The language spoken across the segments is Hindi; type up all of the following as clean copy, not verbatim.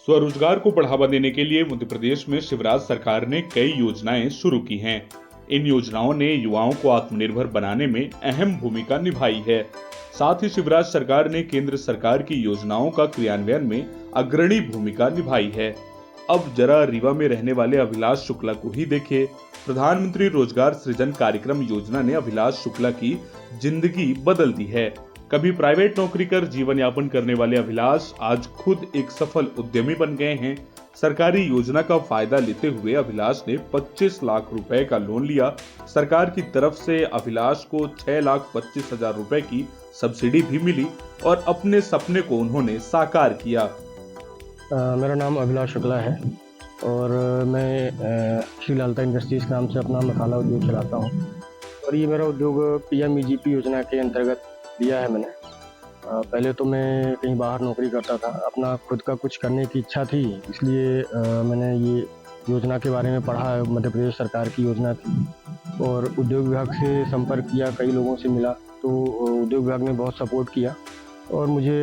स्वरोजगार को बढ़ावा देने के लिए मध्य प्रदेश में शिवराज सरकार ने कई योजनाएं शुरू की हैं। इन योजनाओं ने युवाओं को आत्मनिर्भर बनाने में अहम भूमिका निभाई है। साथ ही शिवराज सरकार ने केंद्र सरकार की योजनाओं का क्रियान्वयन में अग्रणी भूमिका निभाई है। अब जरा रीवा में रहने वाले अभिलाष शुक्ला को ही देखिए। प्रधानमंत्री रोजगार सृजन कार्यक्रम योजना ने अभिलाष शुक्ला की जिंदगी बदल दी है। कभी प्राइवेट नौकरी कर जीवन यापन करने वाले अभिलाष आज खुद एक सफल उद्यमी बन गए हैं। सरकारी योजना का फायदा लेते हुए अभिलाष ने 25 लाख रुपए का लोन लिया। सरकार की तरफ से अभिलाष को 6,25,000 रुपए की सब्सिडी भी मिली और अपने सपने को उन्होंने साकार किया। मेरा नाम अभिलाष शुक्ला है और मैं श्री लालता इंडस्ट्रीज नाम से अपना मसाला उद्योग चलाता हूँ और ये मेरा उद्योग PMEGP योजना के अंतर्गत लिया है मैंने। पहले तो मैं कहीं बाहर नौकरी करता था, अपना खुद का कुछ करने की इच्छा थी, इसलिए मैंने ये योजना के बारे में पढ़ा। मध्य प्रदेश सरकार की योजना थी और उद्योग विभाग से संपर्क किया, कई लोगों से मिला तो उद्योग विभाग ने बहुत सपोर्ट किया और मुझे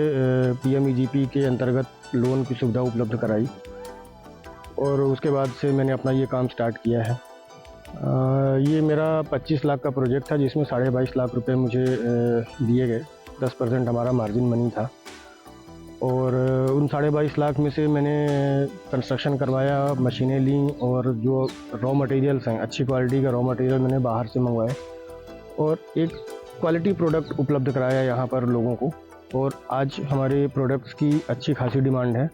PMEGP के अंतर्गत लोन की सुविधा उपलब्ध कराई और उसके बाद से मैंने अपना ये काम स्टार्ट किया है। ये मेरा 25 लाख का प्रोजेक्ट था जिसमें 22.5 लाख रुपए मुझे दिए गए। 10% हमारा मार्जिन मनी था और उन 22.5 लाख में से मैंने कंस्ट्रक्शन करवाया, मशीनें ली और जो रॉ मटेरियल्स हैं, अच्छी क्वालिटी का रॉ मटेरियल मैंने बाहर से मंगवाए और एक क्वालिटी प्रोडक्ट उपलब्ध कराया यहाँ पर लोगों को। और आज हमारे प्रोडक्ट्स की अच्छी खासी डिमांड है।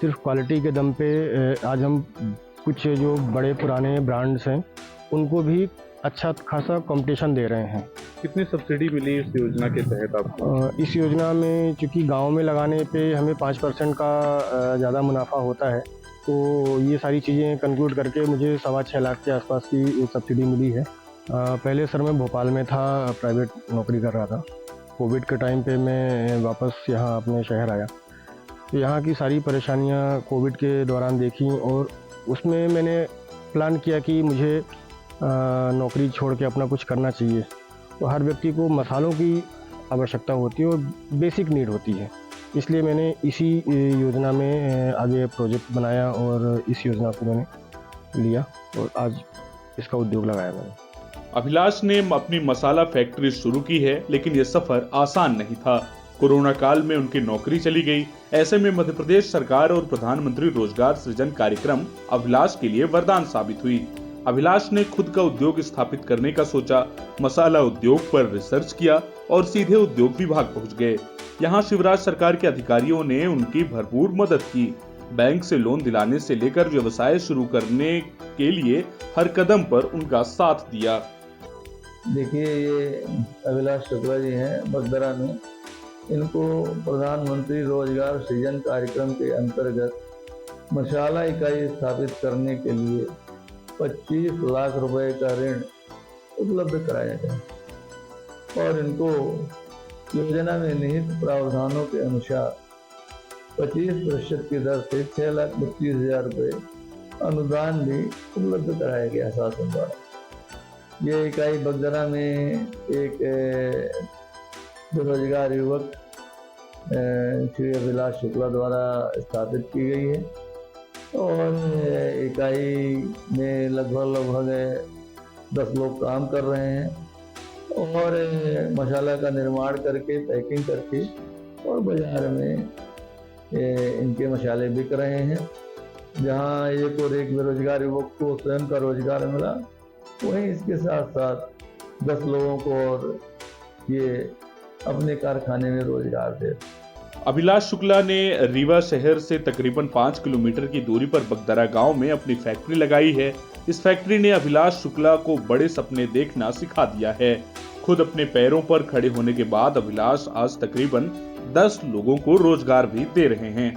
सिर्फ क्वालिटी के दम पे आज हम कुछ जो बड़े पुराने ब्रांड्स हैं उनको भी अच्छा खासा कंपटीशन दे रहे हैं। कितनी सब्सिडी मिली इस योजना के तहत आपको? इस योजना में चूँकि गांव में लगाने पे हमें 5% का ज़्यादा मुनाफा होता है, तो ये सारी चीज़ें कंक्लूड करके मुझे 6.25 लाख के आसपास की एक सब्सिडी मिली है। पहले सर मैं भोपाल में था, प्राइवेट नौकरी कर रहा था। कोविड के टाइम पे मैं वापस यहाँ अपने शहर आया तो यहाँ की सारी परेशानियाँ कोविड के दौरान देखी और उसमें मैंने प्लान किया कि मुझे नौकरी छोड़ के अपना कुछ करना चाहिए। तो हर व्यक्ति को मसालों की आवश्यकता होती है और बेसिक नीड होती है, इसलिए मैंने इसी योजना में आगे प्रोजेक्ट बनाया और इस योजना को मैंने लिया और आज इसका उद्योग लगाया मैंने। अभिलाष ने अपनी मसाला फैक्ट्री शुरू की है, लेकिन यह सफर आसान नहीं था। कोरोना काल में उनकी नौकरी चली गई। ऐसे में मध्य प्रदेश सरकार और प्रधानमंत्री रोजगार सृजन कार्यक्रम अभिलाष के लिए वरदान साबित हुई। अभिलाष ने खुद का उद्योग स्थापित करने का सोचा, मसाला उद्योग पर रिसर्च किया और सीधे उद्योग विभाग पहुंच गए। यहां शिवराज सरकार के अधिकारियों ने उनकी भरपूर मदद की। बैंक से लोन दिलाने से लेकर व्यवसाय शुरू करने के लिए हर कदम पर उनका साथ दिया। देखिए, ये अभिलाष शुक्ला जी हैं बगदरा में। इनको प्रधानमंत्री रोजगार सृजन कार्यक्रम के अंतर्गत मसाला इकाई स्थापित करने के लिए 25 लाख रुपए का ऋण उपलब्ध कराया गया और इनको योजना में निहित प्रावधानों के अनुसार 25% की दर से 6,25,000 रुपए अनुदान भी उपलब्ध कराया गया शासन द्वारा। ये इकाई बगदरा में एक बेरोजगार युवक श्री अभिलाष शुक्ला द्वारा स्थापित की गई है और इकाई में लगभग 10 लोग काम कर रहे हैं और मसाला का निर्माण करके, पैकिंग करके और बाजार में इनके मसाले बिक रहे हैं। जहां एक और एक बेरोजगार युवक को स्वयं का रोजगार मिला, वहीं इसके साथ साथ 10 लोगों को और ये अपने कारखाने में रोजगार दे। अभिलाष शुक्ला ने रीवा शहर से तकरीबन 5 किलोमीटर की दूरी पर बगदरा गांव में अपनी फैक्ट्री लगाई है। इस फैक्ट्री ने अभिलाष शुक्ला को बड़े सपने देखना सिखा दिया है। खुद अपने पैरों पर खड़े होने के बाद अभिलाष आज तकरीबन 10 लोगों को रोजगार भी दे रहे हैं।